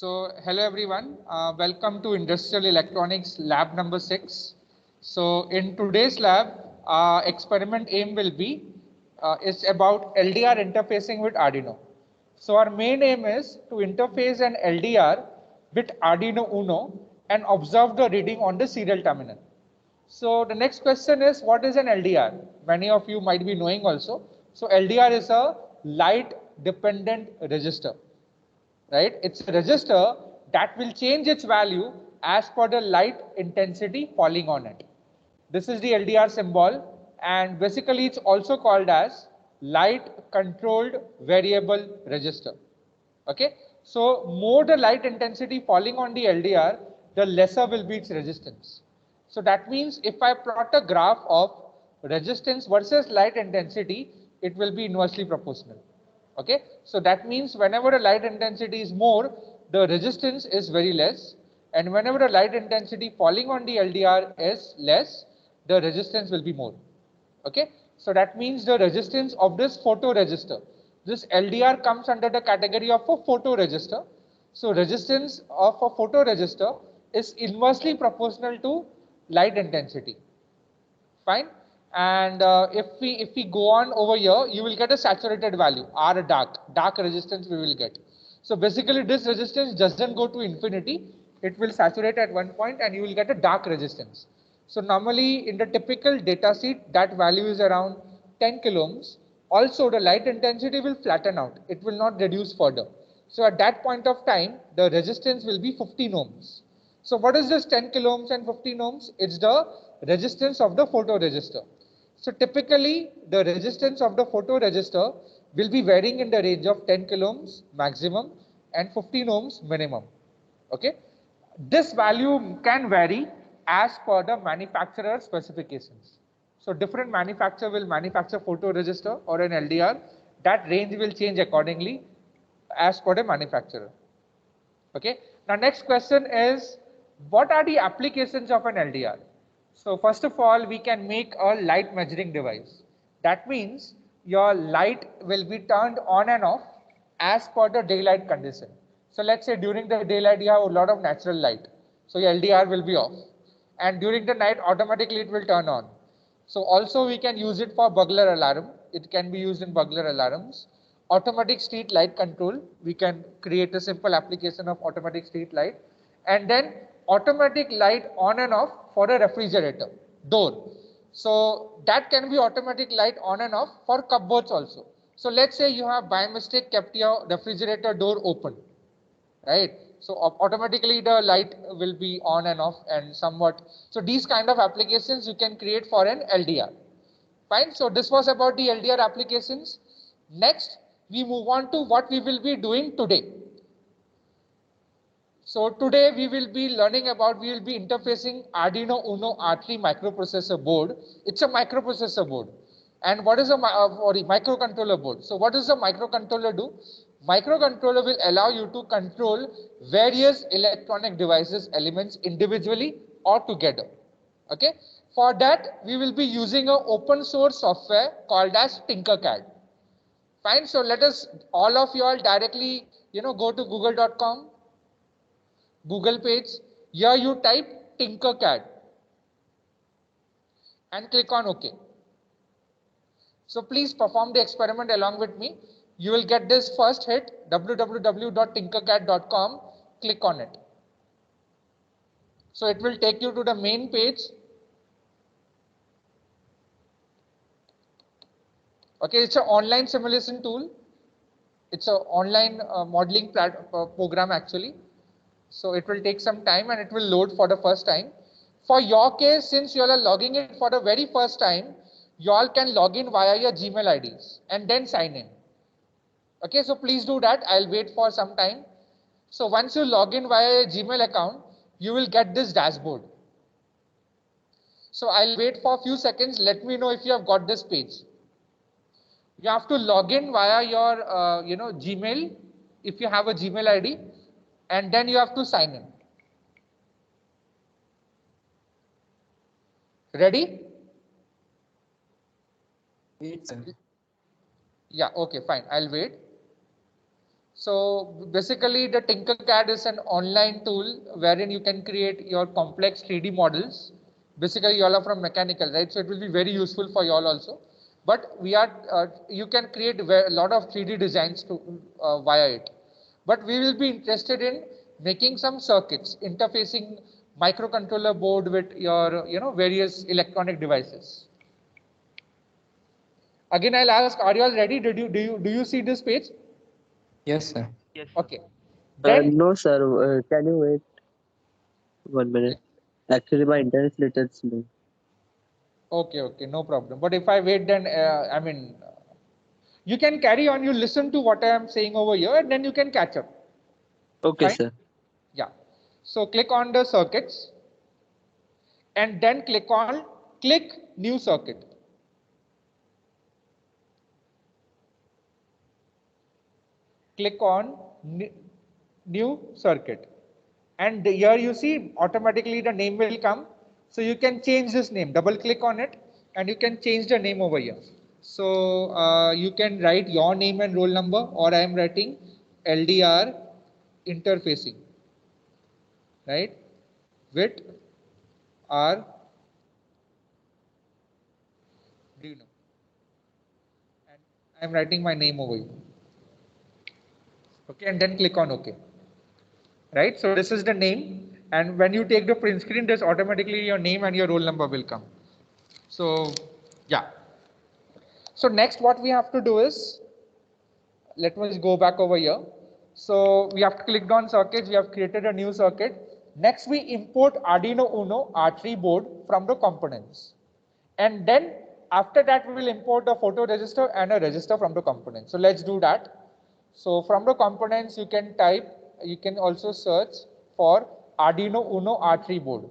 Hello everyone. Welcome to Industrial Electronics Lab number 6. So, in today's lab, experiment aim will be is about LDR interfacing with Arduino. So, our main aim is to interface an LDR with Arduino Uno and observe the reading on the serial terminal. So, the next question is, what is an LDR? Many of you might be knowing also. So, LDR is a light dependent resistor, right? It's a resistor that will change its value as per the light intensity falling on it. This is the LDR symbol, and basically it's also called as light controlled variable resistor. Okay, so more the light intensity falling on the LDR, the lesser will be its resistance. So that means if I plot a graph of resistance versus light intensity, it will be inversely proportional. Okay, so that means whenever the light intensity is more, the resistance is very less, and whenever the light intensity falling on the LDR is less, the resistance will be more. Okay, so that means the resistance of this photoresistor, this LDR comes under the category of a photoresistor. So resistance of a photoresistor is inversely proportional to light intensity. Fine. And if we go on over here, you will get a saturated value, R dark resistance we will get. So basically this resistance doesn't go to infinity, it will saturate at one point and you will get a dark resistance. So normally in the typical data sheet, that value is around 10 kilo ohms. Also the light intensity will flatten out, it will not reduce further. So at that point of time, the resistance will be 15 ohms. So what is this 10 kilo ohms and 15 ohms? It's the resistance of the photoresistor. So typically the resistance of the photoresistor will be varying in the range of 10 kilo ohms maximum and 15 ohms minimum. Okay. This value can vary as per the manufacturer specifications. So different manufacturer will manufacture photoresistor or an LDR. That range will change accordingly as per the manufacturer. Okay. Now next question is, what are the applications of an LDR? So first of all, we can make a light measuring device. That means your light will be turned on and off as per the daylight condition. So let's say during the daylight you have a lot of natural light, so your LDR will be off, and during the night automatically it will turn on. So also we can use it for burglar alarm. It can be used in burglar alarms. Automatic street light control, we can create a simple application of automatic street light. And then automatic light on and off for a refrigerator door. So that can be automatic light on and off for cupboards also. So let's say you have by mistake kept your refrigerator door open, right? So automatically the light will be on and off and somewhat. So these kind of applications you can create for an LDR. Fine. So this was about the LDR applications. Next, we move on to what we will be doing today. So today we will be learning about, we will be interfacing Arduino Uno R3 microprocessor board. It's a microprocessor board. And what is a microcontroller board? So what does a microcontroller do? Microcontroller will allow you to control various electronic devices elements individually or together. Okay. For that, we will be using an open source software called as Tinkercad. Fine. So let us, all of you all directly, go to google.com, Google page. Here you type Tinkercad and click on OK. So please perform the experiment along with me. You will get this first hit, www.tinkercad.com. Click on it. So it will take you to the main page. Okay, it's an online simulation tool. It's an online modeling program actually. So it will take some time and it will load for the first time. For your case, since you all are logging in for the very first time, you all can log in via your Gmail IDs and then sign in. Okay, so please do that. I'll wait for some time. So once you log in via your Gmail account, you will get this dashboard. So I'll wait for a few seconds. Let me know if you have got this page. You have to log in via your Gmail if you have a Gmail ID, and then you have to sign in. Ready? Wait, sir. Yeah, okay, fine. I'll wait. So basically the Tinkercad is an online tool wherein you can create your complex 3D models. Basically you all are from mechanical, right? So it will be very useful for you all also. But you can create a lot of 3D designs via it. But we will be interested in making some circuits, interfacing microcontroller board with your, various electronic devices. Again, I'll ask, are you all ready? Do you see this page? Yes, sir. Yes, sir. Okay. Then, No, sir. Can you wait 1 minute? Actually, my internet is little slow. okay, no problem. But if I wait, then you can carry on. You listen to what I am saying over here, and then you can catch up. Okay, Fine. sir. Yeah. So click on the circuits, and then click new circuit. Click on new circuit, and here you see automatically the name will come. So you can change this name. Double click on it, and you can change the name over here. So you can write your name and roll number, or I am writing LDR interfacing, right? With R Dino, and I am writing my name over here. Okay, and then click on OK. Right? So this is the name, and when you take the print screen, this automatically your name and your roll number will come. So yeah. So next what we have to do is, let me go back over here. So we have clicked on circuits, we have created a new circuit. Next we import Arduino Uno R3 board from the components. And then after that we will import the photoregister and a register from the components. So let's do that. So from the components you can also search for Arduino Uno R3 board.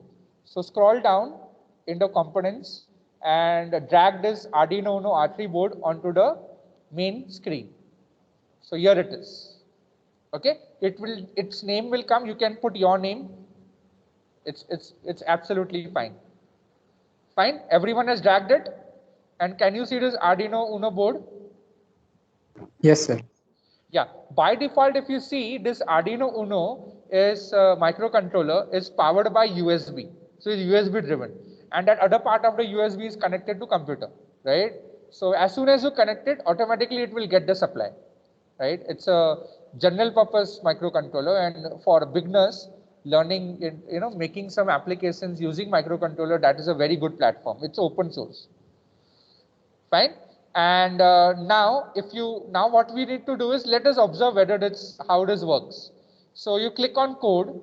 So scroll down in the components and drag this Arduino Uno R3 board onto the main screen. So here it is. Okay, its name will come. You can put your name. It's absolutely fine. Fine. Everyone has dragged it. And can you see this Arduino Uno board? Yes, sir. Yeah. By default, if you see this Arduino Uno is microcontroller is powered by USB. So it's USB driven. And that other part of the USB is connected to computer, right? So as soon as you connect it, automatically it will get the supply. Right? It's a general purpose microcontroller, and for beginners learning, making some applications using microcontroller, that is a very good platform. It's open source. Fine. And now what we need to do is let us observe whether how this works. So you click on code.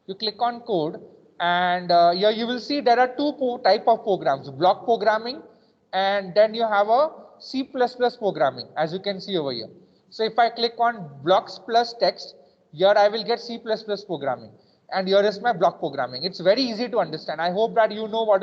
You click on code, and here you will see there are two type of programs: block programming, and then you have a C++ programming, as you can see over here. So if I click on blocks plus text, here I will get C++ programming, and here is my block programming. It's very easy to understand. I hope that you know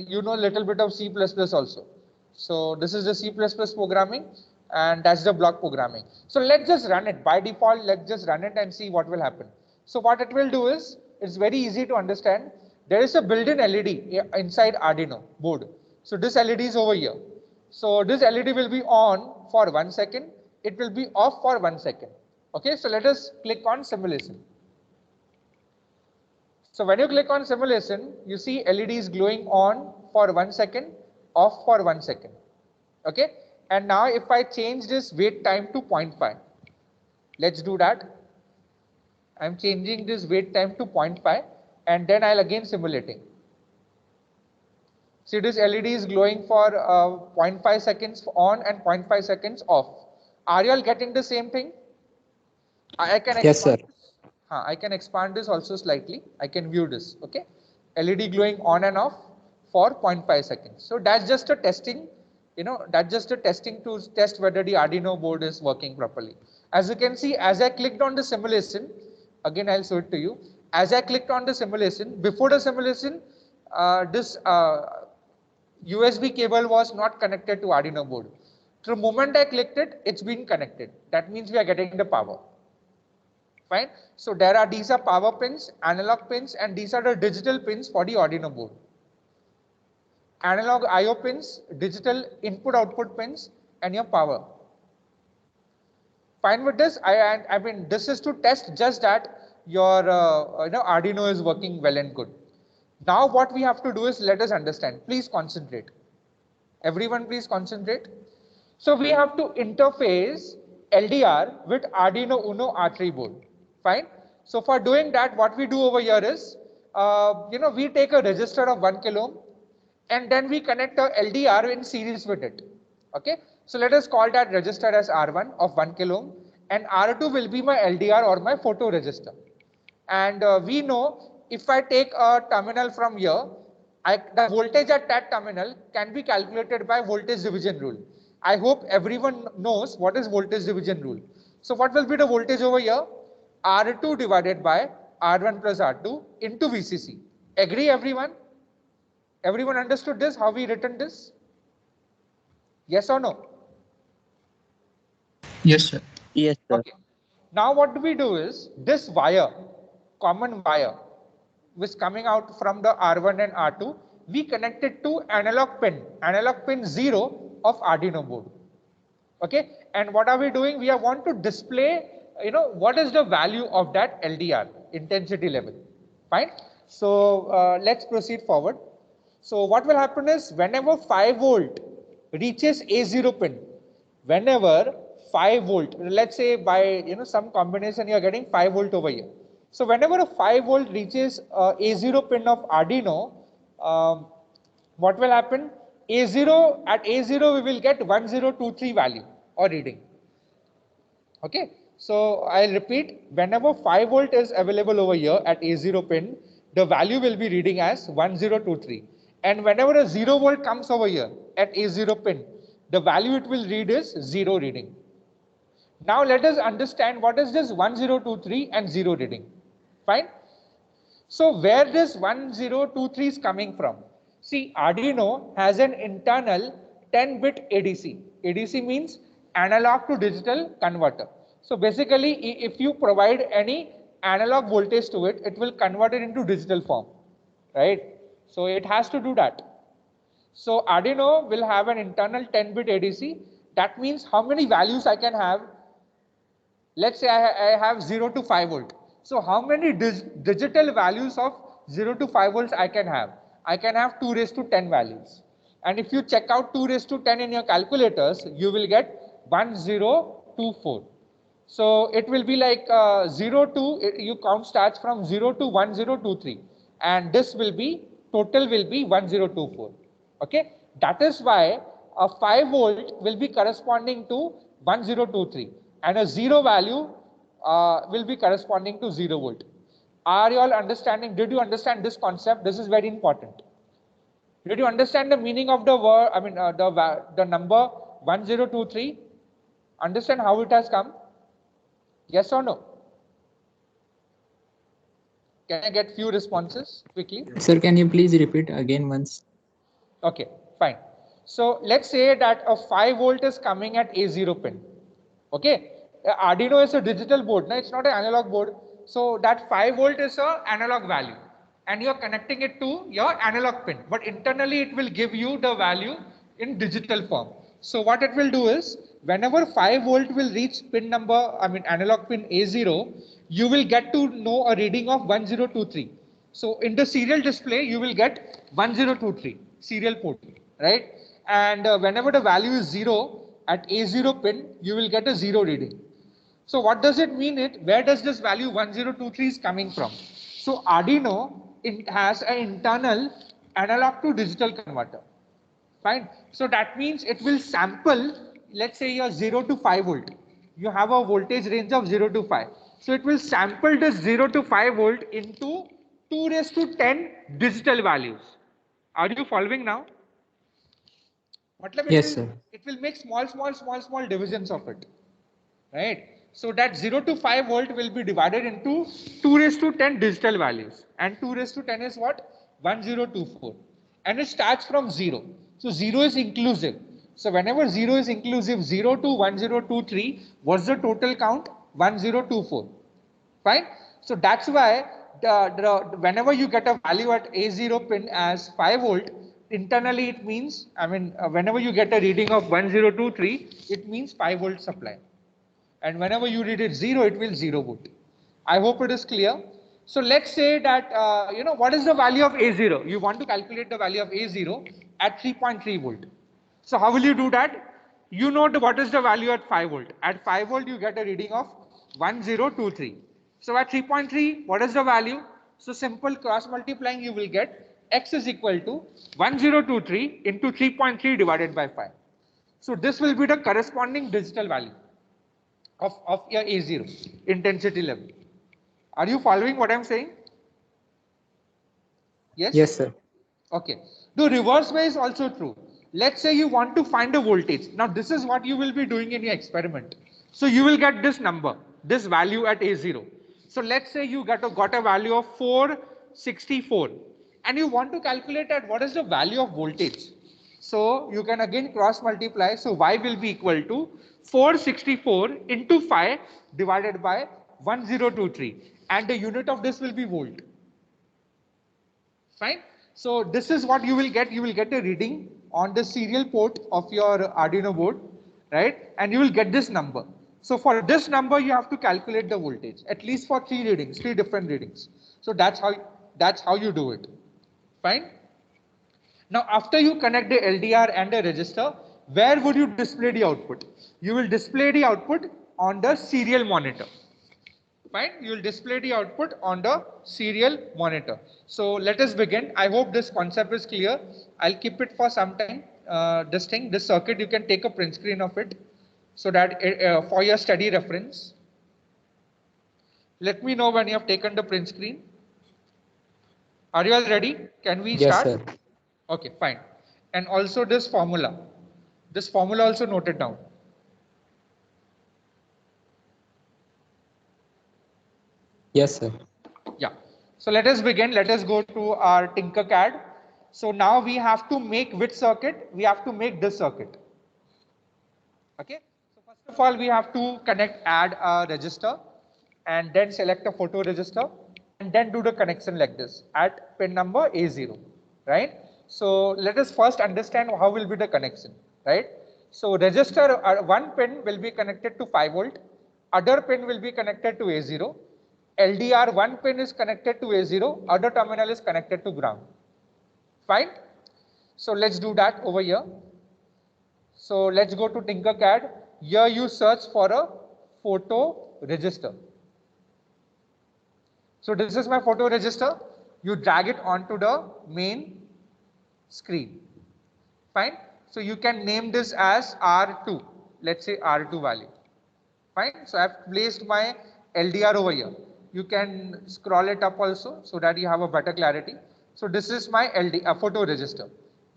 you know a little bit of C++ also. So this is the C++ programming, and that's the block programming. So let's just run it. By default, let's just run it and see what will happen. So what it will do is, it's very easy to understand. There is a built-in LED inside Arduino board. So this LED is over here. So this LED will be on for 1 second. It will be off for 1 second. Okay, so let us click on simulation. So when you click on simulation, you see LED is glowing on for 1 second, off for 1 second. Okay, and now if I change this wait time to 0.5, let's do that. I'm changing this wait time to 0.5, and then I'll again simulating. See, this LED is glowing for 0.5 seconds on and 0.5 seconds off. Are you all getting the same thing? I can Yes, sir. I can expand this also slightly. I can view this. Okay, LED glowing on and off for 0.5 seconds. So that's just a testing. That's just a testing to test whether the Arduino board is working properly. As you can see, as I clicked on the simulation, again I'll show it to you. As I clicked on the simulation, before the simulation, this USB cable was not connected to Arduino board. The moment I clicked it, it's been connected. That means we are getting the power. Fine. So these are power pins, analog pins, and these are the digital pins for the Arduino board. Analog I/O pins, digital input output pins, and your power. Fine with this? I mean, this is to test just that your Arduino is working well and good. Now what we have to do is let us understand. Please concentrate. Everyone, please concentrate. So we have to interface LDR with Arduino Uno R3 board. Fine. So for doing that, what we do over here is, we take a resistor of 1 kilo ohm and then we connect a LDR in series with it. Okay. So let us call that resistor as R1 of 1 kilo ohm and R2 will be my LDR or my photoresistor. And we know if I take a terminal from here, the voltage at that terminal can be calculated by voltage division rule. I hope everyone knows what is voltage division rule. So what will be the voltage over here? R2 divided by R1 plus R2 into VCC. Agree everyone? Everyone understood this? How we written this? Yes or no? Yes, sir. Yes, sir. Okay. Now what do we do is this wire, common wire, which is coming out from the R1 and R2, we connect it to analog pin 0 of Arduino board. Okay. And what are we doing? We want to display, what is the value of that LDR intensity level. Fine. So let's proceed forward. So what will happen is whenever 5 volt reaches A0 pin, whenever 5 volt, let's say by some combination you are getting 5 volt over here. So whenever a 5 volt reaches A0 pin of Arduino, what will happen? At A0 we will get 1023 value or reading. Okay, so I'll repeat, whenever 5 volt is available over here at A0 pin, the value will be reading as 1023. And whenever a 0 volt comes over here at A0 pin, the value it will read is 0 reading. Now let us understand what is this 1023 and 0 reading. Fine. So where this 1023 is coming from? See, Arduino has an internal 10-bit ADC. ADC means analog to digital converter. So basically, if you provide any analog voltage to it, it will convert it into digital form, right? So it has to do that. So Arduino will have an internal 10-bit ADC. That means how many values I can have. Let's say I have 0 to 5 volt. So how many digital values of 0 to 5 volts I can have? I can have 2 raised to 10 values. And if you check out 2 raised to 10 in your calculators, you will get 1024. So it will be like 0 to, you count starts from 0 to 1023. And this will be, total will be 1024. Okay. That is why a 5 volt will be corresponding to 1023. And a 0 value will be corresponding to 0 volt. Are you all understanding? Did you understand this concept? This is very important. Did you understand the meaning of the word, the number 1023? Understand how it has come? Yes or no? Can I get few responses quickly? Sir, can you please repeat again once? Okay, fine. So let's say that a 5 volt is coming at A0 pin. Okay, Arduino is a digital board, no? It's not an analog board. So that 5 volt is an analog value and you're connecting it to your analog pin, but internally it will give you the value in digital form. So what it will do is whenever 5 volt will reach pin number, analog pin A0, you will get to know a reading of 1023. So in the serial display, you will get 1023 serial port, right? And whenever the value is 0 at A0 pin, you will get a 0 reading. So what does it mean? Where does this value 1023 is coming from? So Arduino, it has an internal analog to digital converter. Fine. So that means it will sample, let's say you're 0 to 5 volt. You have a voltage range of 0 to 5. So it will sample this 0 to 5 volt into 2 raised to 10 digital values. Are you following now? Yes, sir. It will make small divisions of it, right? So that 0 to 5 volt will be divided into 2 raised to 10 digital values. And 2 raised to 10 is what? 1024. And it starts from 0. So 0 is inclusive. So whenever 0 is inclusive, 0 to 1023, what's the total count? 1024. Fine. So that's why whenever you get a value at A0 pin as 5 volt, internally it means, whenever you get a reading of 1023, it means 5 volt supply. And whenever you read it 0, it will 0 volt. I hope it is clear. So let's say that, what is the value of A0? You want to calculate the value of A0 at 3.3 volt. So how will you do that? You know what is the value at 5 volt. At 5 volt, you get a reading of 1023. So at 3.3, what is the value? So simple cross multiplying, you will get X is equal to 1023 into 3.3 divided by 5. So this will be the corresponding digital value of your A0 intensity level. Are you following what I'm saying? Yes? Yes, sir. Okay. The reverse way is also true. Let's say you want to find a voltage. Now this is what you will be doing in your experiment. So you will get this number, this value at A0. So let's say you got a value of 464 and you want to calculate at what is the value of voltage. So you can again cross multiply. So Y will be equal to 464 into 5 divided by 1023. And the unit of this will be volt. Fine. So this is what you will get. You will get a reading on the serial port of your Arduino board, right? And you will get this number. So for this number, you have to calculate the voltage, at least for 3 readings, 3 different readings. So that's how you do it. Fine. Now, after you connect the LDR and the register, where would you display the output? You will display the output on the serial monitor. Fine, you will display the output on the serial monitor. So let us begin. I hope this concept is clear. I'll keep it for some time. This circuit, you can take a print screen of it so that for your study reference. Let me know when you have taken the print screen. Are you all ready? Can we Yes, start? sir. Okay, fine. And also this formula. This formula also noted down. Yes, sir. Yeah. So let us begin. Let us go to our Tinkercad. So now we have to make which circuit? We have to make this circuit. Okay. So first of all, we have to add a register and then select a photoresistor and then do the connection like this at pin number A0, right? So let us first understand how will be the connection, right? So register, one pin will be connected to 5 volt, other pin will be connected to A0, LDR one pin is connected to A0, other terminal is connected to ground. Fine. So let's do that over here. So let's go to Tinkercad. Here you search for a photoresistor. So this is my photoresistor. You drag it onto the main screen. Fine. So you can name this as R2. Let's say R2 value. Fine. So I've placed my LDR over here. You can scroll it up also so that you have a better clarity. So this is my photoresistor.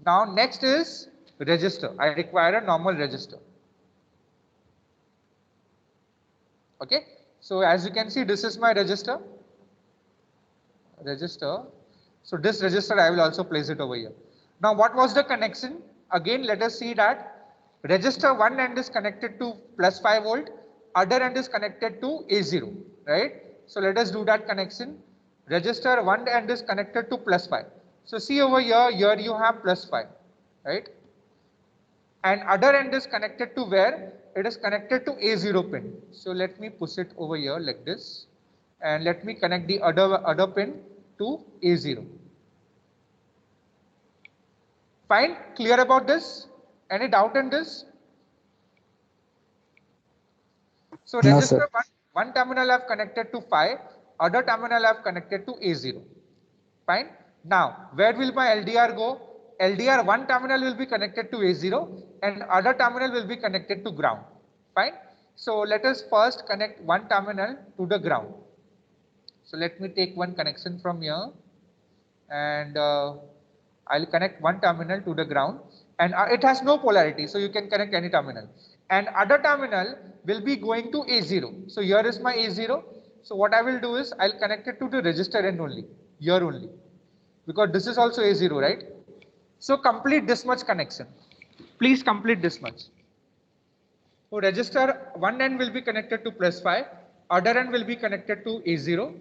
Now next is register. I require a normal register. Okay. So as you can see, this is my register. So this register, I will also place it over here. Now what was the connection? Again, let us see that register one end is connected to plus 5 volt, other end is connected to A0, right? So let us do that connection. Register one end is connected to plus 5. So see over here, you have plus 5, right? And other end is connected to where? It is connected to A0 pin. So let me push it over here like this. And let me connect the other pin to A0. Fine? Clear about this? Any doubt in this? So No, register sir. one terminal I have connected to 5, other terminal I have connected to A0. Fine? Now, where will my LDR go? LDR one terminal will be connected to A0 and other terminal will be connected to ground. Fine? So let us first connect one terminal to the ground. So let me take one connection from here and I'll connect one terminal to the ground and it has no polarity, so you can connect any terminal. And other terminal will be going to A0. So here is my A0. So what I will do is I'll connect it to the register end only, here only, because this is also A0, right? So complete this much connection. Please complete this much. So register one end will be connected to plus 5, other end will be connected to A0,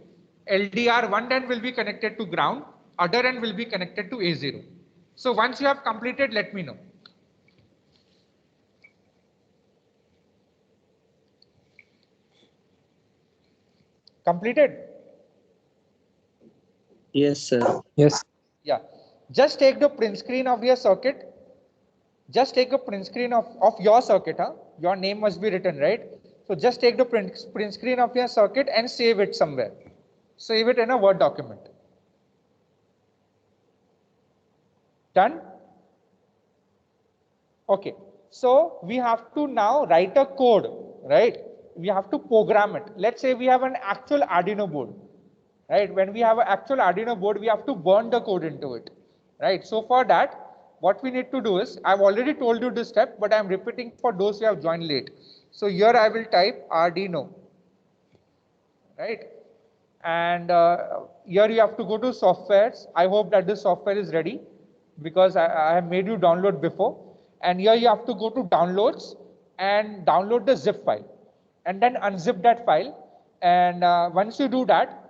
LDR one end will be connected to ground, other end will be connected to A0. So once you have completed, let me know. Completed? Yes, sir. Yes. Yeah. Just take the print screen of your circuit. Just take a print screen of your circuit. Huh? Your name must be written, right? So just take the print screen of your circuit and save it somewhere. Save it in a Word document. Done? Okay. So we have to now write a code, right? We have to program it. Let's say we have an actual Arduino board, right? When we have an actual Arduino board, we have to burn the code into it, right? So for that, what we need to do is, I've already told you this step, but I'm repeating for those who have joined late. So here I will type Arduino, right? And here you have to go to softwares. I hope that this software is ready because I have made you download before. And here you have to go to downloads and download the zip file and then unzip that file. And once you do that,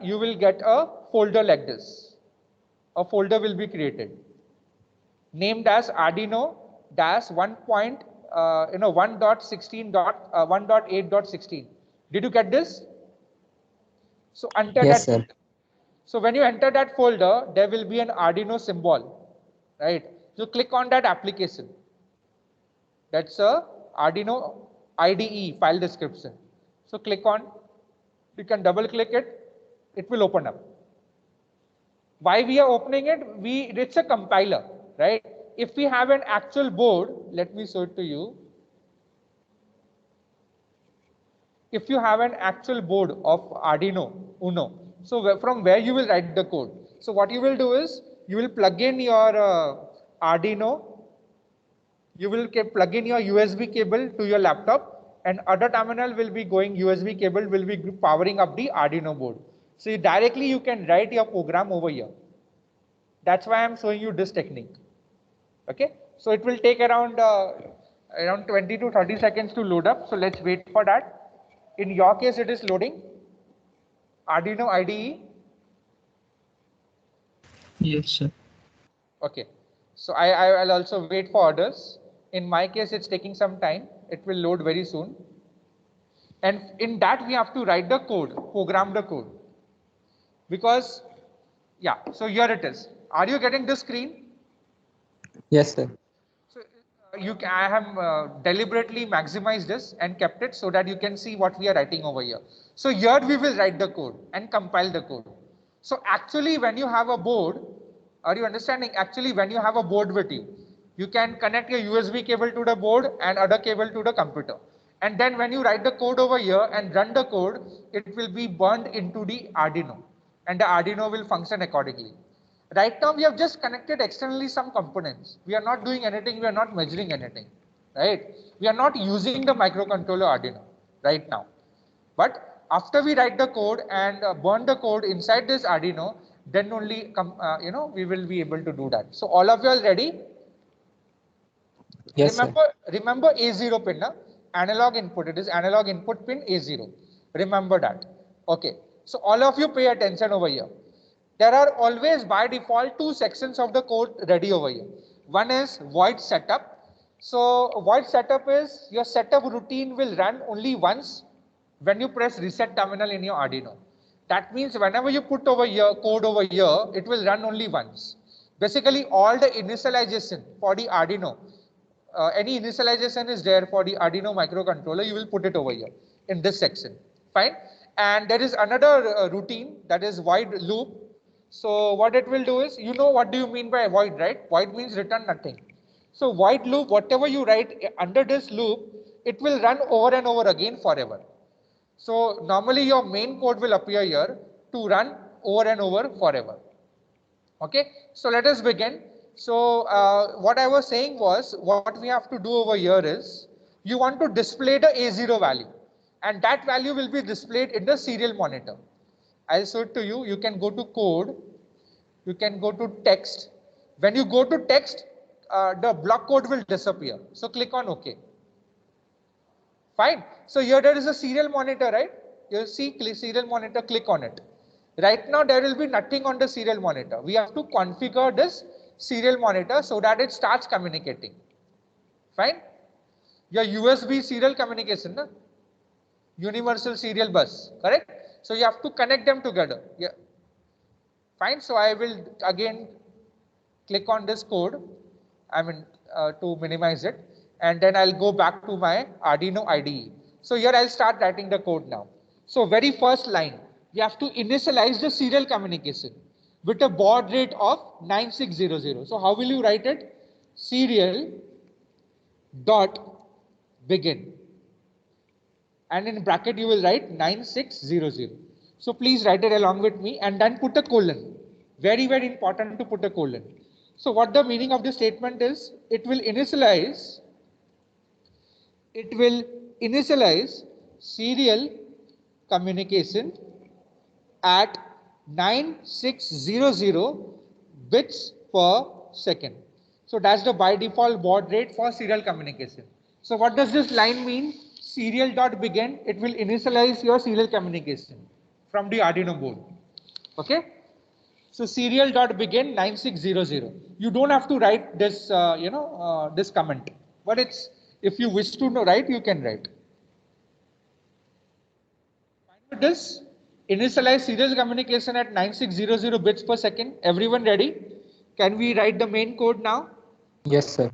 you will get a folder like this. A folder will be created named as Arduino dash 1.16.1.8.16. Did you get this? So enter Yes, that. sir. So when you enter that folder, there will be an Arduino symbol, right? So click on that application. That's a Arduino IDE file description. So click on, you can double click it, it will open up. Why we are opening it? It's a compiler, right? If we have an actual board, let me show it to you. If you have an actual board of Arduino Uno, so from where you will write the code? So what you will do is, you will plug in your Arduino, you will plug in your USB cable to your laptop, and other terminal will be going, USB cable will be powering up the Arduino board. So directly you can write your program over here. That's why I'm showing you this technique. Okay, so it will take around 20 to 30 seconds to load up. So let's wait for that. In your case, it is loading. Arduino IDE. Yes, sir. Okay, so I'll also wait for others. In my case, it's taking some time. It will load very soon. And in that, we have to write the code, program the code. Because, yeah, so here it is. Are you getting this screen? Yes, sir. So I have deliberately maximized this and kept it so that you can see what we are writing over here. So here we will write the code and compile the code. So actually, when you have a board, are you understanding? Actually, when you have a board with you, you can connect your USB cable to the board and other cable to the computer. And then when you write the code over here and run the code, it will be burned into the Arduino, and the Arduino will function accordingly. Right now, we have just connected externally some components. We are not doing anything. We are not measuring anything, right? We are not using the microcontroller Arduino right now. But after we write the code and burn the code inside this Arduino, then only we will be able to do that. So all of you are ready? Yes, sir. Remember A0 pin, analog input. It is analog input pin A0. Remember that. Okay. So all of you pay attention over here. There are always by default two sections of the code ready over here. One is void setup. So void setup is your setup routine will run only once when you press reset terminal in your Arduino. That means whenever you put over here code over here, it will run only once. Basically, all the initialization for the Arduino, any initialization is there for the Arduino microcontroller, you will put it over here in this section. Fine. And there is another routine, that is void loop. So what it will do is, you know what do you mean by void, right? Void means return nothing. So void loop, whatever you write under this loop, it will run over and over again forever. So normally your main code will appear here to run over and over forever. Okay, so let us begin. So what I was saying was, what we have to do over here is, you want to display the A0 value, and that value will be displayed in the serial monitor. I'll show it to you. You can go to code, you can go to text. When you go to text, the block code will disappear. So click on OK. Fine. So here there is a serial monitor, right? You see serial monitor, click on it. Right now there will be nothing on the serial monitor. We have to configure this serial monitor so that it starts communicating. Fine. your USB serial communication, na? Universal serial bus, correct? So you have to connect them together. Yeah. Fine. So I will again click on this code, to minimize it, and then I'll go back to my Arduino IDE. So here I'll start writing the code now. So very first line, we have to initialize the serial communication with a baud rate of 9600. So how will you write it? Serial dot begin. And in bracket you will write 9600. So please write it along with me and then put a colon. Very, very important to put a colon. So what the meaning of this statement is, it will initialize serial communication at 9600 bits per second. So that's the by default baud rate for serial communication. So what does this line mean? Serial dot begin, it will initialize your serial communication from the Arduino board. Okay. So serial dot begin 9600. You don't have to write this, this comment, but it's, if you wish to write, you can write. Fine with this? Initialize serial communication at 9600 bits per second. Everyone ready? Can we write the main code now? Yes, sir.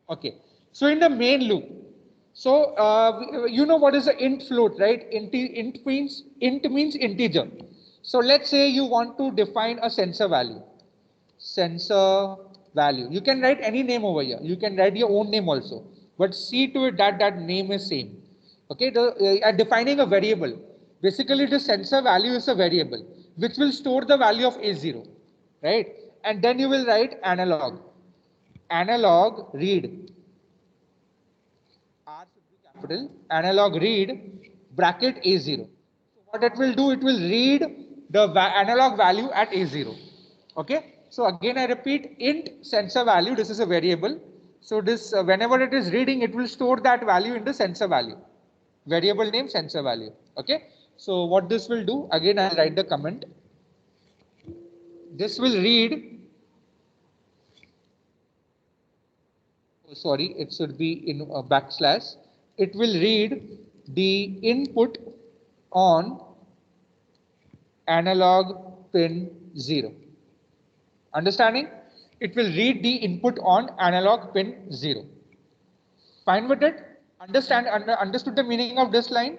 Okay. So in the main loop, so you know what is the int float, right? Int means integer. So let's say you want to define a sensor value. Sensor value. You can write any name over here. You can write your own name also, but see to it that that name is same. Okay. Defining a variable. Basically, the sensor value is a variable which will store the value of A0, right? And then you will write analog. Analog read. R should be capital. Analog read bracket A0. So what it will do, it will read the analog value at A0. Okay. So again, I repeat, int sensor value. This is a variable. So this, whenever it is reading, it will store that value in the sensor value. Variable name sensor value. Okay. So what this will do, again, I'll write the comment. This will read. Sorry, it should be in a backslash. It will read the input on analog pin 0. Understanding? It will read the input on analog pin 0. Fine with it? Understood the meaning of this line?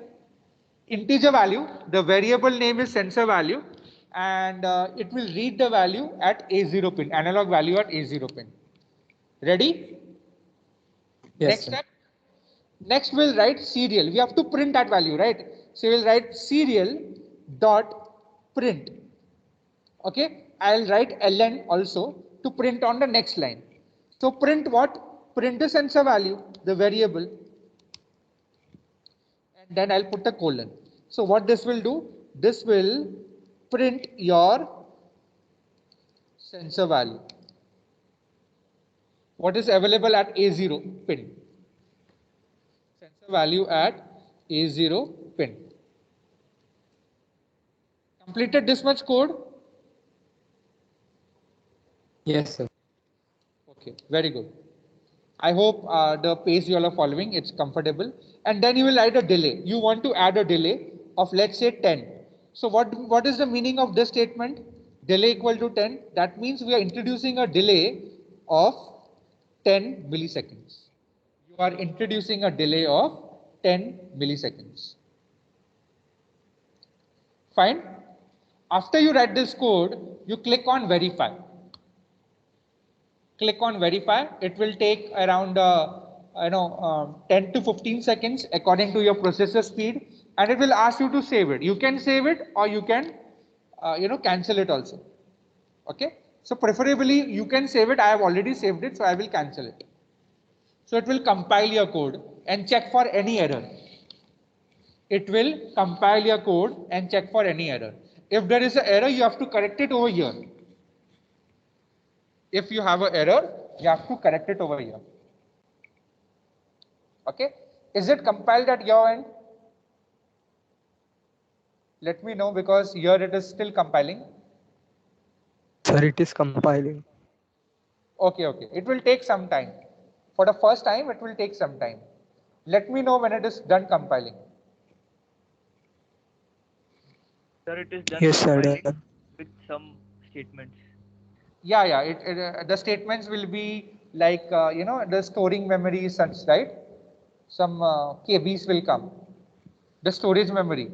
Integer value, the variable name is sensor value, and it will read the value at A0 pin, analog value at A0 pin. Ready? Yes, Next sir. step. Next we'll write serial. We have to print that value, right? So we'll write serial dot print. Okay. I'll write ln also to print on the next line. So print what? Print the sensor value, the variable. And then I'll put a colon. So what this will do? This will print your sensor value. What is available at A0 pin? Sensor value at A0 pin. Completed this much code? Yes, sir. Okay, very good. I hope the pace you all are following, it's comfortable. And then you will add a delay. You want to add a delay of, let's say, 10. So what is the meaning of this statement? Delay equal to 10. That means we are introducing a delay of 10 milliseconds. You are introducing a delay of 10 milliseconds. Fine. After you write this code, you click on verify. Click on verify. It will take around 10 to 15 seconds according to your processor speed, and it will ask you to save it. You can save it or you can cancel it also. Okay. So preferably you can save it. I have already saved it, so I will cancel it. So it will compile your code and check for any error. It will compile your code and check for any error. If there is an error, you have to correct it over here. If you have an error, you have to correct it over here. Okay. Is it compiled at your end? Let me know, because here it is still compiling. Sir, it is compiling. Okay, okay. It will take some time. For the first time, it will take some time. Let me know when it is done compiling. Sir, it is done Yes, sir. compiling with some statements. Yeah. The statements will be like, the storing memory such, right? Some KBs will come. The storage memory.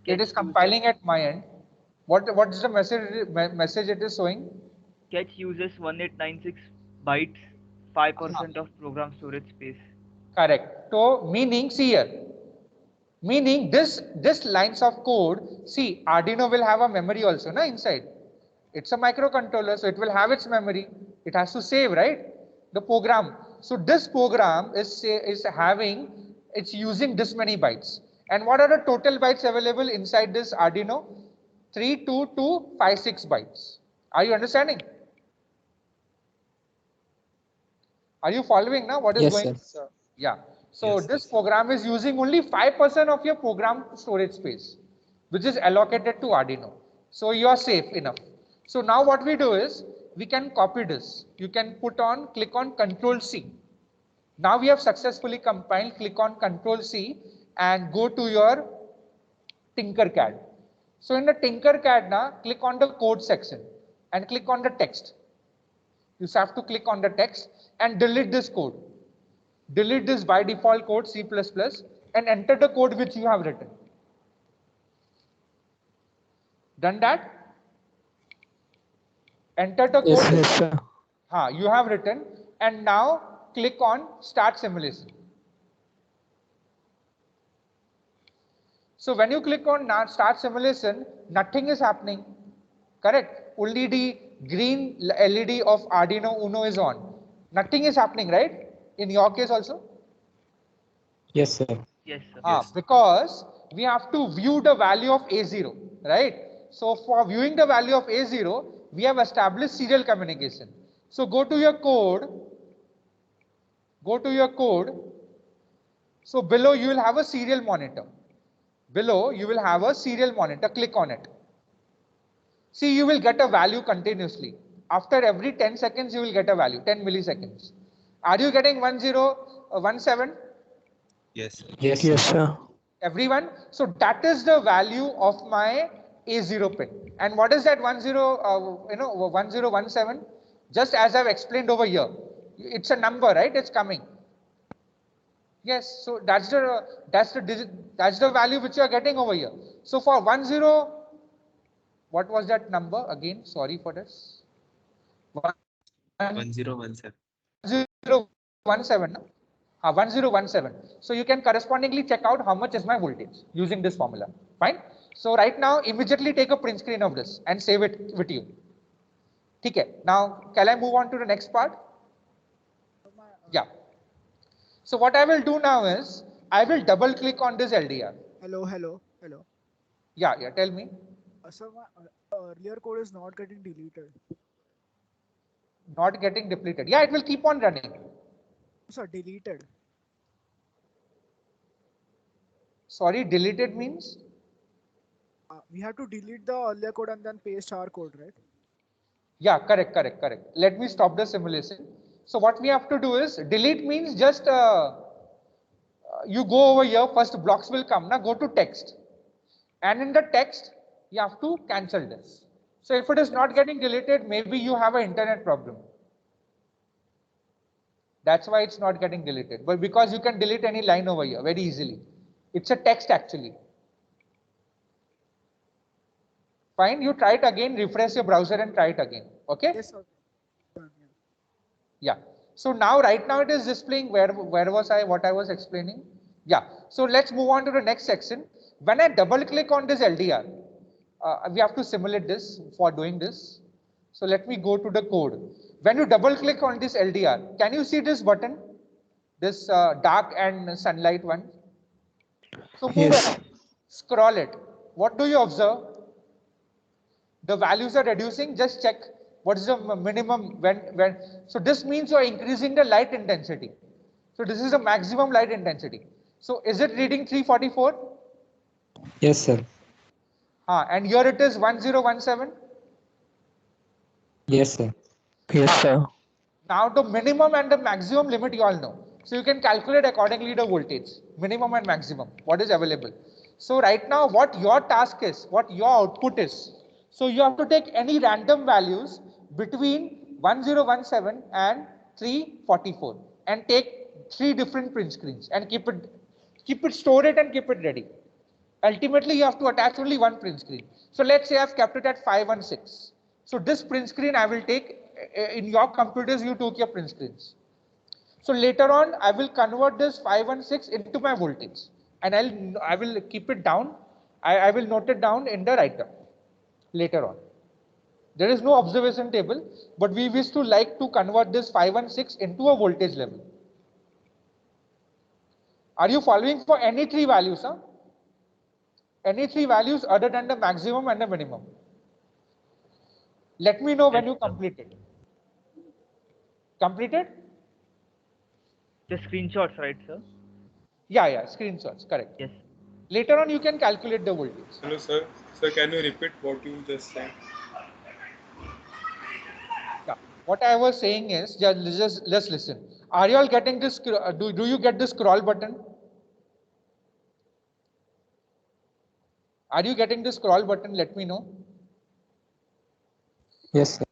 It is compiling at my end. What is the message it is showing? Sketch uses 1896 bytes, 5% of program storage space. Correct. So meaning, see here. Meaning this lines of code, see, Arduino will have a memory also, na, inside. It's a microcontroller, so it will have its memory. It has to save, right? The program. So this program is having, it's using this many bytes. And what are the total bytes available inside this Arduino? 32256 bytes. Are you understanding? Are you following now what is Yes, going? sir. Yeah. So this program is using only 5% of your program storage space, which is allocated to Arduino. So you are safe enough. So now what we do is we can copy this. You can click on Control C. Now we have successfully compiled. Click on Control C and go to your Tinkercad. So in the Tinkercad now, click on the code section and click on the text. You have to click on the text and delete this code. Delete this by default code C++ and enter the code which you have written. Done that? Enter the Yes, code. yes, sir. You have written, and now click on Start Simulation. So when you click on Start Simulation, nothing is happening. Correct? Only the green LED of Arduino Uno is on. Nothing is happening, right? In your case also? Yes, sir. Yes, sir. Because we have to view the value of A0, right? So for viewing the value of A0, we have established serial communication. So go to your code. So below you will have a serial monitor. Click on it. See, you will get a value continuously. After every 10 seconds, you will get a value, 10 milliseconds. Are you getting 1017? Yes, sir. Everyone? So that is the value of my A0 pin. And what is that 1017? Just as I've explained over here. It's a number, right? It's coming. Yes, so that's the value which you are getting over here. So for 10, what was that number again? Sorry for this. 1017. 1017. 1017. So you can correspondingly check out how much is my voltage using this formula. Fine. So right now, immediately take a print screen of this and save it with you. Okay. Now, can I move on to the next part? Yeah. So what I will do now is I will double click on this LDR. Hello. Yeah. Tell me. So my earlier code is not getting deleted. Not getting depleted. Yeah, it will keep on running. Sir, deleted. Sorry, deleted means? We have to delete the earlier code and then paste our code, right? Yeah, correct. Let me stop the simulation. So what we have to do is delete means just you go over here, first blocks will come. Now go to text. And in the text, you have to cancel this. So if it is not getting deleted, maybe you have an internet problem. That's why it's not getting deleted. But because you can delete any line over here very easily. It's a text actually. Fine, you try it again, refresh your browser and try it again. Okay? Yes, sir. Yeah. So now, right now it is displaying where was I, what I was explaining. Yeah. So let's move on to the next section. When I double click on this LDR, we have to simulate this for doing this. So let me go to the code. When you double click on this LDR, can you see this button? This dark and sunlight one. So move Yes. ahead. Scroll it. What do you observe? The values are reducing. Just check what is the minimum when. So this means you are increasing the light intensity. So this is the maximum light intensity. So is it reading 344? Yes, sir. And here it is 1017. Yes, sir. Yes, sir. Now the minimum and the maximum limit you all know. So you can calculate accordingly the voltage, minimum and maximum, what is available. So right now what your task is, what your output is. So you have to take any random values between 1017 and 344 and take 3 different print screens and keep it, store it and keep it ready. Ultimately, you have to attach only one print screen. So let's say I've kept it at 516. So this print screen I will take in your computers, you took your print screens. So later on, I will convert this 516 into my voltage and I will keep it down. I will note it down in the writer later on. There is no observation table, but we wish to like to convert this 516 into a voltage level. Are you following for any 3 values? Huh? Any 3 values other than the maximum and the minimum. Let me know when you complete it. Completed? The screenshots, right, sir? Yeah, screenshots, correct. Yes. Later on, you can calculate the voltage. Hello, sir. Sir, can you repeat what you just said? Yeah. What I was saying is, just listen. Are you all getting this? Do you get the scroll button? Are you getting the scroll button? Let me know. Yes, sir.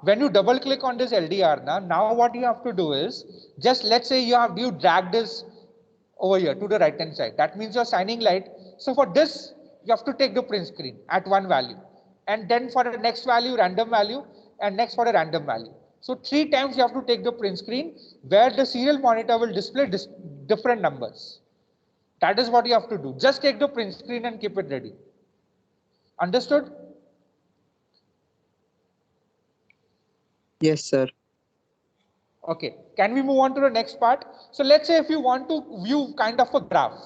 When you double click on this LDR, now what you have to do is, just let's say you drag this over here to the right hand side. That means you're shining light. So for this, you have to take the print screen at one value. And then for the next value, random value, and next for the random value. So 3 times you have to take the print screen where the serial monitor will display different numbers. That is what you have to do. Just take the print screen and keep it ready. Understood? Yes, sir. Okay, can we move on to the next part? So let's say if you want to view kind of a graph.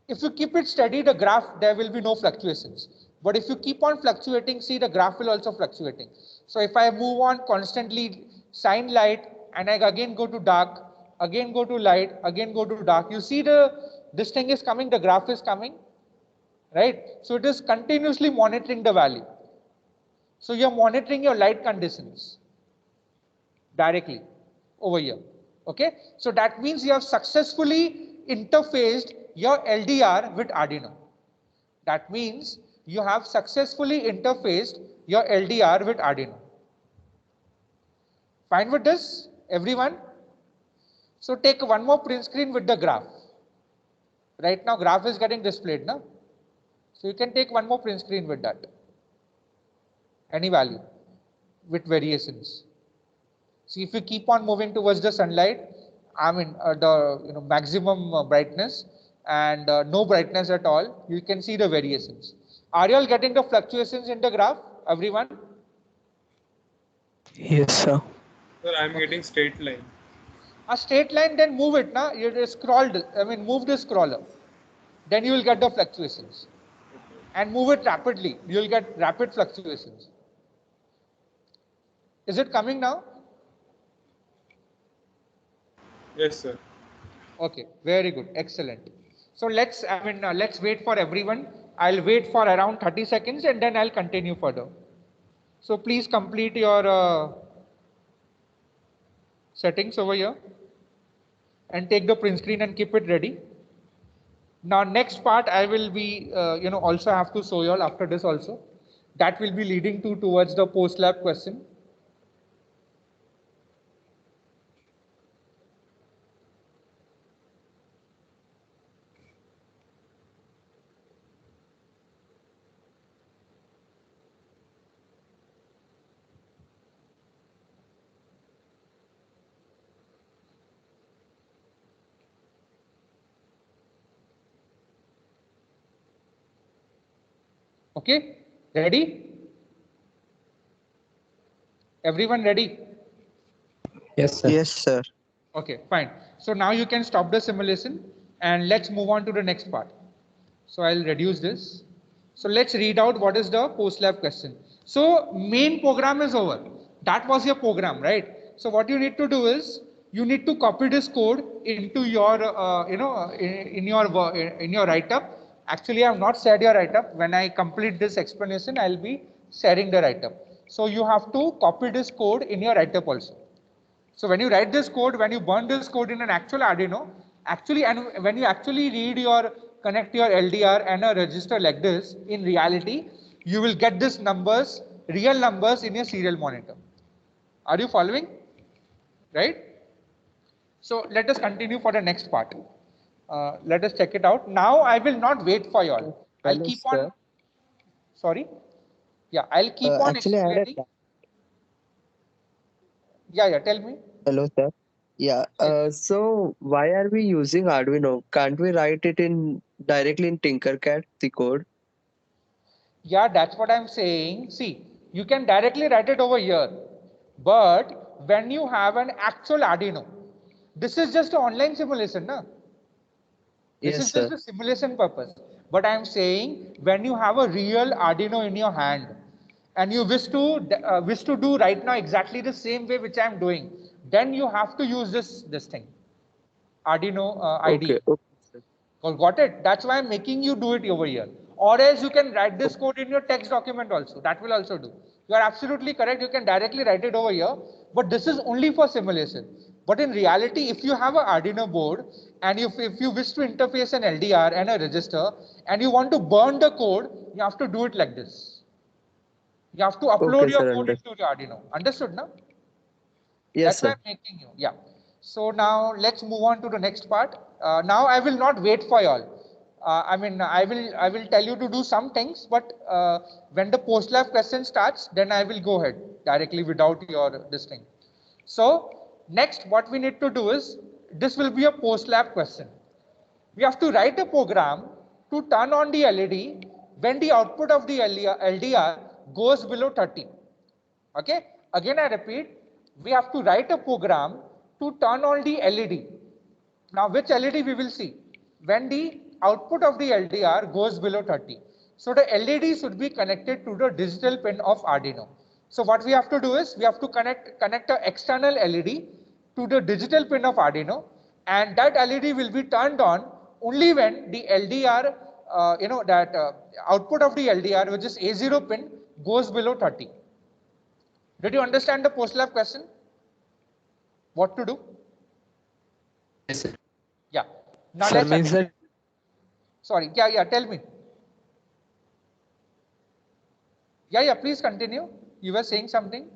If you keep it steady, the graph, there will be no fluctuations. But if you keep on fluctuating, see the graph will also fluctuating. So if I move on constantly, shine light, and I again go to dark, again go to light, again go to dark, you see this thing is coming, the graph is coming, right? So it is continuously monitoring the value. So you're monitoring your light conditions directly over here. Okay, so that means you have successfully interfaced your LDR with Arduino. That means you have successfully interfaced your LDR with Arduino. Fine with this, everyone? So take one more print screen with the graph. Right now graph is getting displayed now. So you can take one more print screen with that. Any value with variations. See, if you keep on moving towards the sunlight, the maximum brightness and no brightness at all, you can see the variations. Are you all getting the fluctuations in the graph, everyone? Yes, sir. Sir, I'm getting straight line. A straight line, then move it, na? You scrolled, move the scroller. Then you will get the fluctuations. And move it rapidly, you will get rapid fluctuations. Is it coming now? Yes, sir. Okay, very good, excellent. So let's wait for everyone. I'll wait for around 30 seconds and then I'll continue further. So please complete your settings over here and take the print screen and keep it ready. Now next part I will be also have to show you all after this also. That will be leading towards the post lab question. Okay, ready? Everyone ready? Yes, sir. Yes, sir. Okay, fine. So now you can stop the simulation and let's move on to the next part. So I'll reduce this. So let's read out what is the post lab question. So main program is over. That was your program, right? So what you need to do is you need to copy this code into your, in your write-up. Actually, I have not shared your write-up. When I complete this explanation, I'll be sharing the write-up. So you have to copy this code in your write-up also. So when you write this code, when you burn this code in an actual Arduino, actually, and when you actually connect your LDR and a register like this, in reality, you will get this numbers, real numbers in your serial monitor. Are you following? Right? So let us continue for the next part. Let us check it out. Now I will not wait for you all. I'll Hello, keep sir. on. Sorry. Yeah, I'll keep on Actually, I had a explaining. Yeah, tell me. hello, sir. Yeah. So why are we using Arduino? Can't we write it in directly in Tinkercad, the code? Yeah, that's what I'm saying. See, you can directly write it over here. But when you have an actual Arduino, this is just an online simulation, no? This Yes, is just sir. a simulation purpose. But I'm saying when you have a real Arduino in your hand and you wish to do right now exactly the same way which I'm doing, then you have to use this thing, Arduino Okay. IDE. Okay, sir. Oh, got it? That's why I'm making you do it over here. Or else you can write this code in your text document also. That will also do. You are absolutely correct. You can directly write it over here. But this is only for simulation. But in reality, if you have an Arduino board and if you wish to interface an LDR and a register and you want to burn the code, you have to do it like this. You have to upload Okay, your sir. code Understood. into the Arduino. Understood now? Yes, That's why sir. I'm making you. Yeah. So now let's move on to the next part. Now I will not wait for y'all. I will tell you to do some things, but when the post lab question starts, then I will go ahead directly without your this thing. So next, what we need to do is this will be a post lab question. We have to write a program to turn on the LED when the output of the LDR goes below 30. Okay, again I repeat, we have to write a program to turn on the LED. Now which LED we will see? When the output of the LDR goes below 30. So the LED should be connected to the digital pin of Arduino. So what we have to do is we have to connect an external LED to the digital pin of Arduino, and that LED will be turned on only when the LDR, output of the LDR, which is A0 pin, goes below 30. Did you understand the post lab question? What to do? Yes, sir. Yeah. Now Sir, let's means that sorry. Yeah. Tell me. Yeah. Please continue. You were saying something.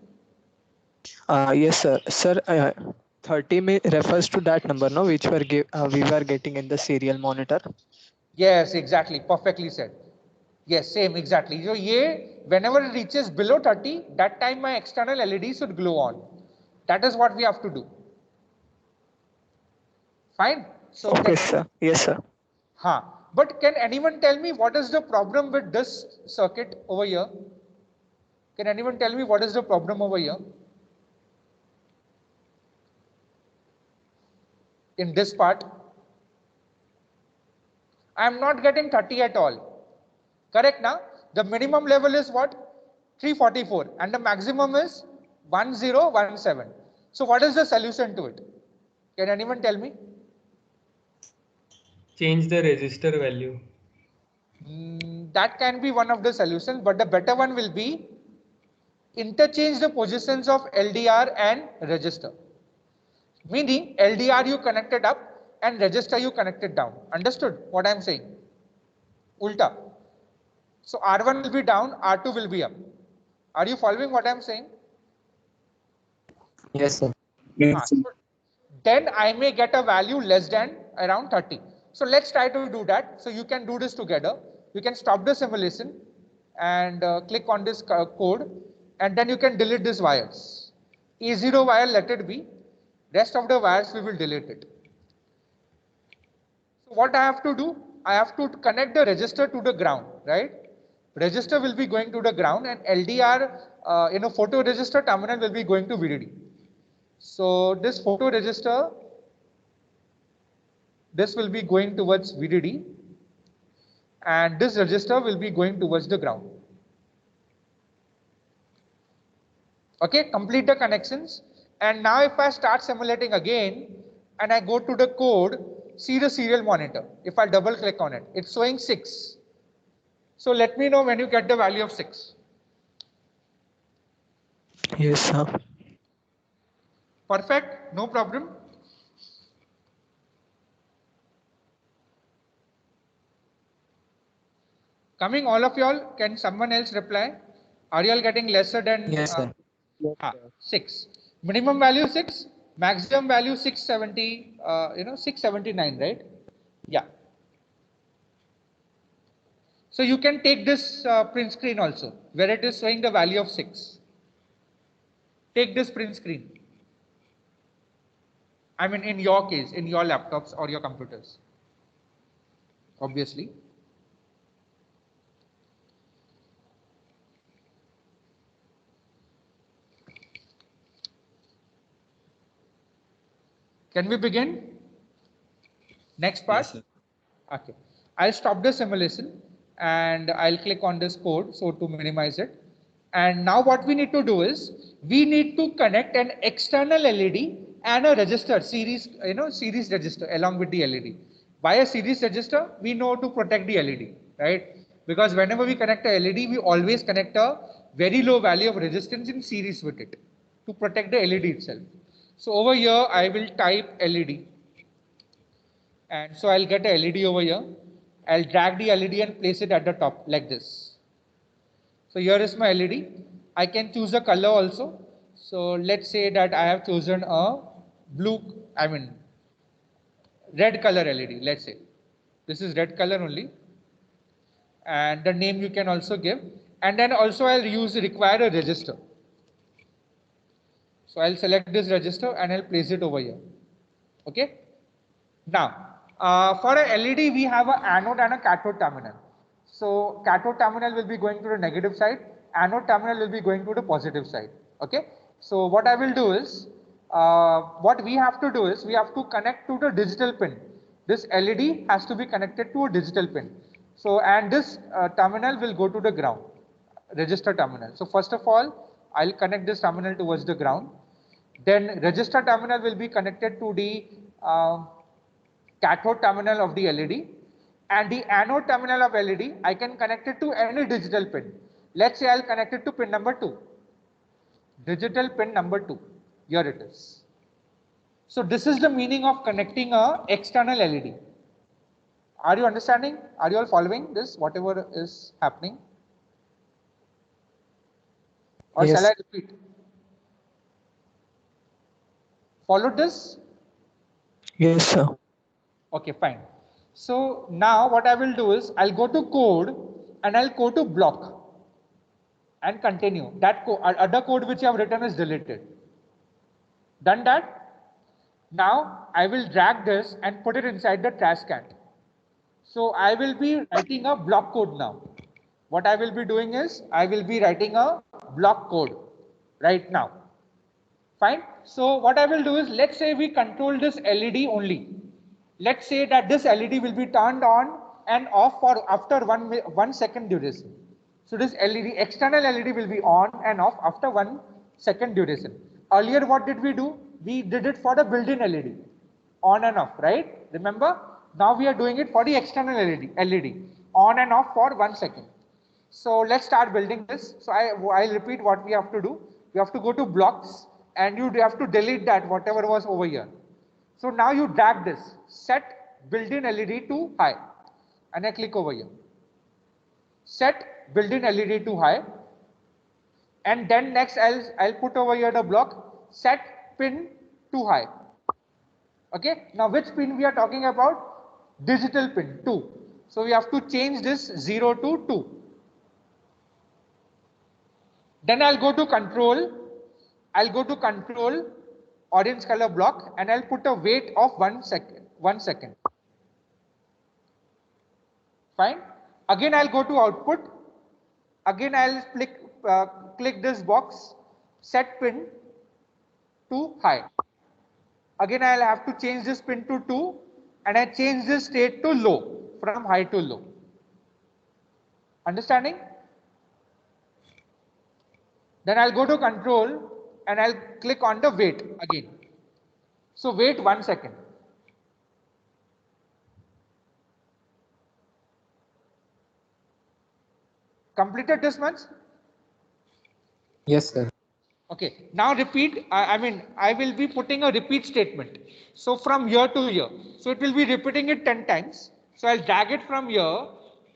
yes, sir. Sir, 30 refers to that number, no, which we were getting in the serial monitor. Yes, exactly. Perfectly said. Yes, same exactly. So whenever it reaches below 30, that time my external LED should glow on. That is what we have to do. Fine. So Okay, sir. Yes, sir. But can anyone tell me what is the problem with this circuit over here? Can anyone tell me what is the problem over here? In this part, I am not getting 30 at all. Correct now? The minimum level is what? 344 and the maximum is 1017. So what is the solution to it? Can anyone tell me? Change the register value. That can be one of the solutions, but the better one will be interchange the positions of LDR and register. Meaning LDR you connected up and register you connected down. Understood what I am saying? Ulta. So R1 will be down, R2 will be up. Are you following what I am saying? Yes, sir. So then I may get a value less than around 30. So let's try to do that. So you can do this together. You can stop the simulation and click on this code, and then you can delete these wires. E0 wire, let it be. Rest of the wires we will delete it. So what I have to do? I have to connect the register to the ground, right? Register will be going to the ground and LDR, photoregister terminal will be going to VDD. So this photoregister, this will be going towards VDD and this register will be going towards the ground. Okay, complete the connections. And now if I start simulating again and I go to the code, see the serial monitor. If I double click on it, it's showing 6. So let me know when you get the value of 6. Yes, sir. Perfect, no problem. Coming all of y'all, can someone else reply? Are y'all getting lesser than Yes, sir. 6? Minimum value 6, maximum value 670, 679, right? Yeah. So you can take this print screen also, where it is showing the value of 6. Take this print screen. I mean, in your case, in your laptops or your computers, obviously. Can we begin? Next part? Yes, sir. Okay. I'll stop the simulation and I'll click on this code so to minimize it. And now what we need to do is we need to connect an external LED and a register series, series register along with the LED. By a series register, we know to protect the LED, right? Because whenever we connect a LED, we always connect a very low value of resistance in series with it to protect the LED itself. So over here, I will type LED. And so I'll get a LED over here. I'll drag the LED and place it at the top like this. So here is my LED. I can choose a color also. So let's say that I have chosen a red color LED, let's say. This is red color only. And the name you can also give. And then also I'll require a register. So I'll select this register and I'll place it over here. Okay. Now, for a LED, we have an anode and a cathode terminal. So cathode terminal will be going to the negative side, anode terminal will be going to the positive side. Okay. So what I will do is, what we have to do is, we have to connect to the digital pin. This LED has to be connected to a digital pin. So, and this terminal will go to the ground, register terminal. So first of all, I'll connect this terminal towards the ground. Then register terminal will be connected to the cathode terminal of the LED, and the anode terminal of LED, I can connect it to any digital pin. Let's say I'll connect it to pin number 2. Digital pin number 2. Here it is. So this is the meaning of connecting a external LED. Are you understanding? Are you all following this, whatever is happening? Or Yes. shall I repeat? Followed this? Yes, sir. Okay, fine. So now what I will do is I'll go to code and I'll go to block and continue. That other code which you have written is deleted. Done that? Now I will drag this and put it inside the trash can. So I will be writing a block code now. What I will be doing is I will be writing a block code right now. Fine. So what I will do is, let's say we control this LED only. Let's say that this LED will be turned on and off for after 1 second duration. So this LED, external LED will be on and off after 1 second duration. Earlier what did we do? We did it for the built-in LED, on and off, right? Remember? Now we are doing it for the external LED, on and off for 1 second. So let's start building this. So I'll repeat what we have to do. You have to go to blocks and you have to delete that whatever was over here. So now you drag this, set built-in LED to high, and I click over here. Set built-in LED to high, and then next I'll put over here the block, set pin to high. Okay, now which pin we are talking about? Digital pin 2. So we have to change this 0 to 2. Then I'll go to control. I'll go to control orange color block and I'll put a wait of 1 second. 1 second. Fine. Again, I'll go to output. Again, I'll click this box, set pin to high. Again, I'll have to change this pin to 2 and I change this state to low, from high to low. Understanding? Then I'll go to control and I'll click on the wait again. So wait 1 second. Completed this much? Yes, sir. Okay, now repeat. I will be putting a repeat statement. So from year to year. So it will be repeating it 10 times. So I'll drag it from here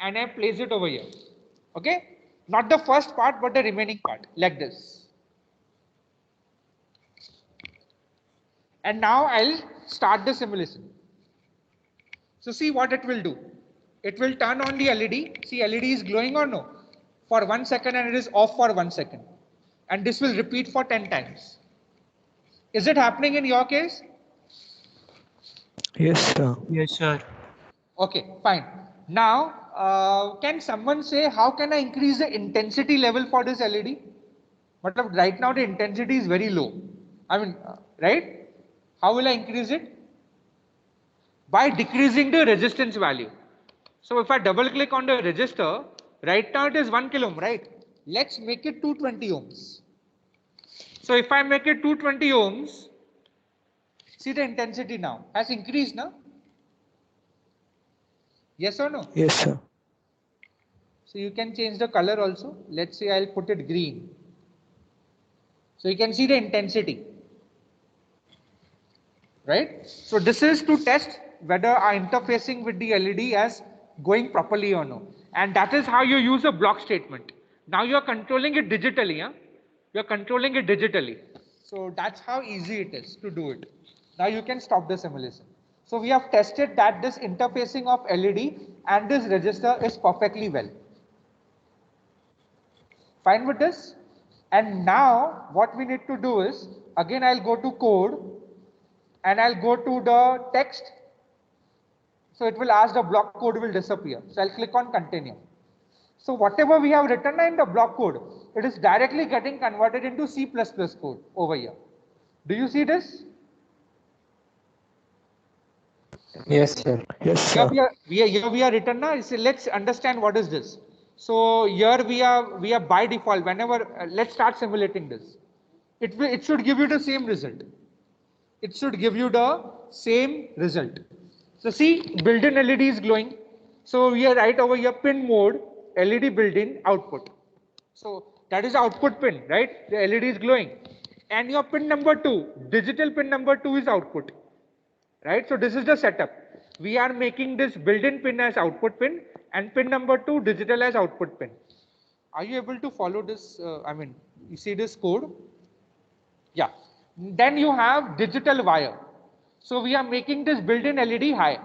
and I place it over here. Okay, not the first part, but the remaining part, like this. And now I'll start the simulation. So see what it will do. It will turn on the LED. See, LED is glowing or no? For 1 second, and it is off for 1 second. And this will repeat for 10 times. Is it happening in your case? Yes, sir. Yes, sir. Okay, fine. Now, can someone say how can I increase the intensity level for this LED? But right now the intensity is very low. Right? How will I increase it? By decreasing the resistance value. So if I double click on the resistor, right now it is 1 kilo ohm, right? Let's make it 220 ohms. So if I make it 220 ohms, see the intensity now has increased now. Yes or no? Yes, sir. So you can change the color also. Let's say I'll put it green. So you can see the intensity. Right? So this is to test whether our interfacing with the LED is going properly or no. And that is how you use a block statement. Now you are controlling it digitally. Huh? You are controlling it digitally. So that's how easy it is to do it. Now you can stop the simulation. So we have tested that this interfacing of LED and this resistor is perfectly well. Fine with this? And now what we need to do is, again I'll go to code and I'll go to the text. So it will ask the block code will disappear. So I'll click on continue. So whatever we have written in the block code, it is directly getting converted into C++ code over here. Do you see this? Yes, sir. Yes, Here sir. we are written now. So let's understand what is this. So here we are by default. Whenever let's start simulating this, it should give you the same result. It should give you the same result. So see, built-in LED is glowing. So we are right over here, pin mode, LED built-in output. So that is the output pin, right? The LED is glowing. And your pin number 2, digital pin number 2 is output, right? So this is the setup. We are making this built-in pin as output pin and pin number 2 digital as output pin. Are you able to follow this? You see this code? Yeah. Then you have digital wire. So we are making this built-in LED high,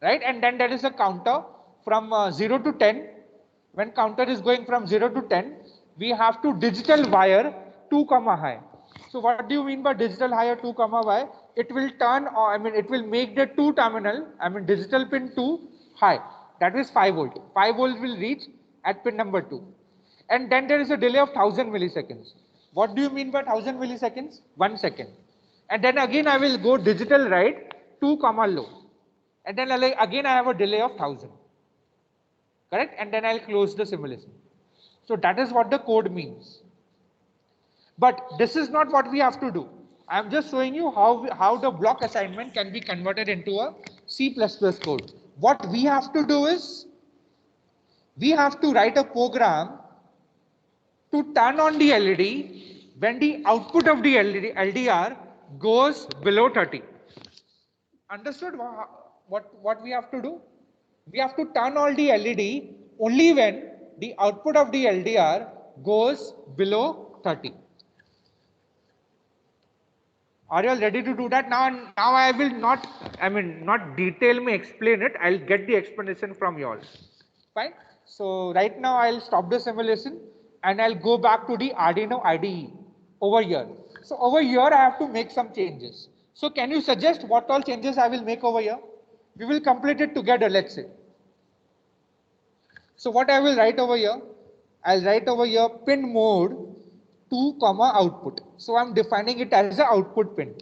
right? And then there is a counter from 0 to 10. When counter is going from 0 to 10, we have to digital wire 2 comma high. So what do you mean by digital higher 2 comma high? It will turn, it will make the 2 terminal, digital pin 2 high. That is 5 volt. 5 volt will reach at pin number 2. And then there is a delay of 1000 milliseconds. What do you mean by 1000 milliseconds? 1 second. And then again I will go digital right 2 comma low. And then again I have a delay of 1000. Correct? And then I'll close the simulation. So that is what the code means. But this is not what we have to do. I'm just showing you how the block assignment can be converted into a C++ code. What we have to do is, we have to write a program to turn on the LED when the output of the LDR goes below 30. Understood what we have to do? We have to turn on the LED only when the output of the LDR goes below 30. Are you all ready to do that? Now I will not detail me explain it. I'll get the explanation from you all. Fine. So right now I'll stop the simulation and I'll go back to the Arduino IDE over here. So over here I have to make some changes. So can you suggest what all changes I will make over here? We will complete it together, let's say. So what I will write over here? I'll write over here pin mode 2 comma output. So I'm defining it as the output pin.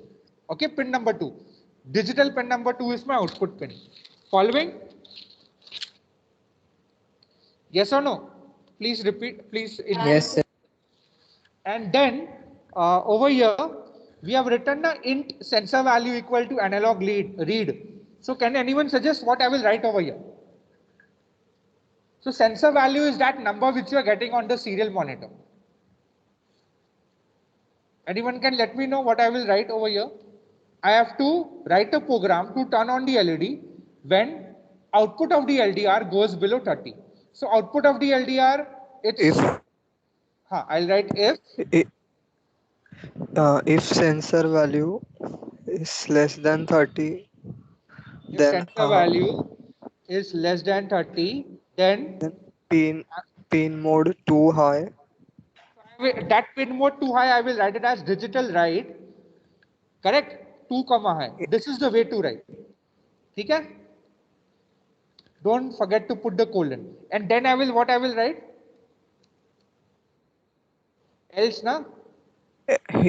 Okay, pin number 2. Digital pin number 2 is my output pin. Following? Yes or no? Please repeat, please. Yes, sir. And then over here, we have written the int sensor value equal to analog read. So can anyone suggest what I will write over here? So sensor value is that number which you are getting on the serial monitor. Anyone can let me know what I will write over here? I have to write a program to turn on the LED when output of the LDR goes below 30. So output of the LDR, it's, If I'll write if sensor value is less than 30, if then sensor value is less than 30, then pin mode too high. that pin mode too high, I will write it as digital write, correct? 2 comma high. This is the way to write. Okay? Don't forget to put the colon. And then what I will write? Else, na?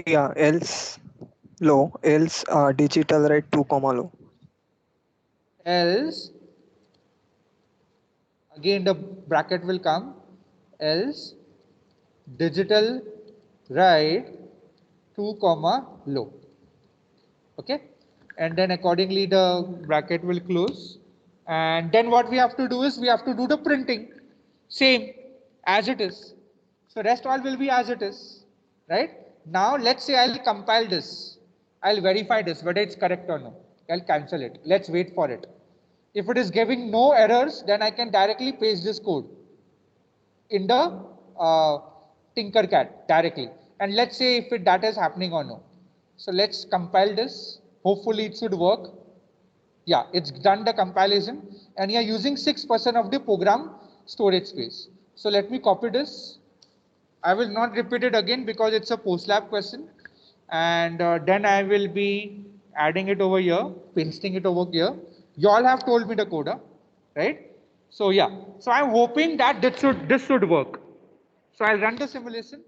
Yeah, else low, else digital write 2 comma low. Else, again the bracket will come. Else, digital write 2 comma low. Okay? And then accordingly the bracket will close. And then what we have to do is we have to do the printing. Same as it is. So rest all will be as it is. Right? Now let's say I'll compile this. I'll verify this whether it's correct or no. I'll cancel it. Let's wait for it. If it is giving no errors, then I can directly paste this code in the Tinkercad directly. And let's say if that is happening or no. So let's compile this. Hopefully it should work. Yeah, it's done the compilation and you're using 6% of the program storage space. So let me copy this. I will not repeat it again because it's a post-lab question. And then I will be adding it over here, pasting it over here. You all have told me the code, right? So yeah, so I'm hoping that this should work. So I'll run the simulation.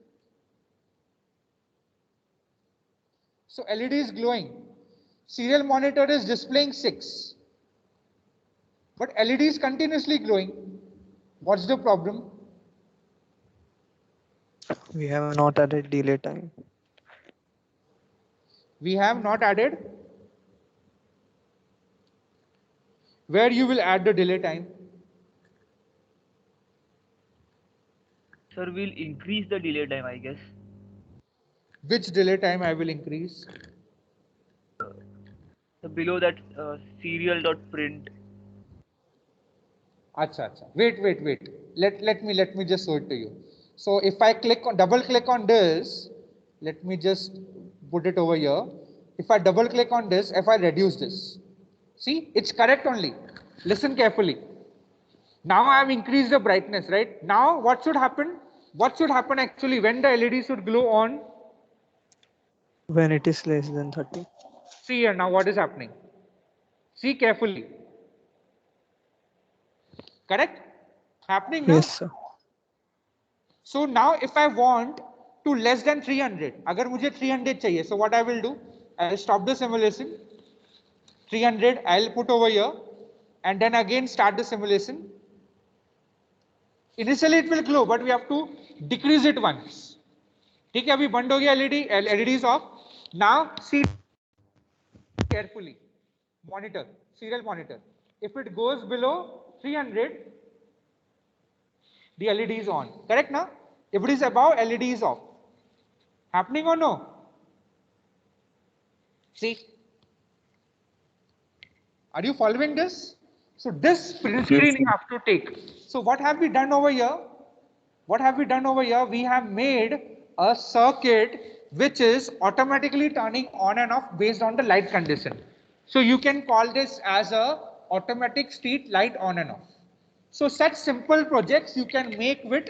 So LED is glowing. Serial monitor is displaying 6. But LED is continuously glowing. What's the problem? We have not added delay time. We have not added. Where you will add the delay time? Sir, we'll increase the delay time, I guess. Which delay time I will increase? So below that serial.print. Acha. Wait. Let me just show it to you. So if I double click on this, let me just put it over here. If I double click on this, if I reduce this, see, it's correct only. Listen carefully. Now I have increased the brightness, right? Now what should happen? What should happen actually when the LED should glow on? When it is less than 30. See here now what is happening. See carefully. Correct? Happening now? Yes, sir. So now if I want to less than 300, अगर मुझे 300 चाहिए, so what I will do? I'll stop the simulation. 300 I'll put over here and then again start the simulation. Initially it will glow, but we have to decrease it once. ठीक है, अभी बंद हो गया LED, LED is off. Now see carefully. Monitor, serial monitor. If it goes below 300, the LED is on. Correct now? If it is above, LED is off. Happening or no? See? Are you following this? So this print screen you have to take. So what have we done over here? What have we done over here? We have made a circuit which is automatically turning on and off based on the light condition. So you can call this as a automatic street light on and off. So such simple projects you can make with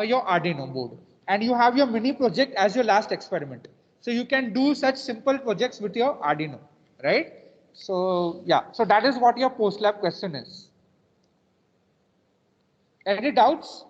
your Arduino board. And you have your mini project as your last experiment. So you can do such simple projects with your Arduino, right? So yeah, so that is what your post lab question is. Any doubts?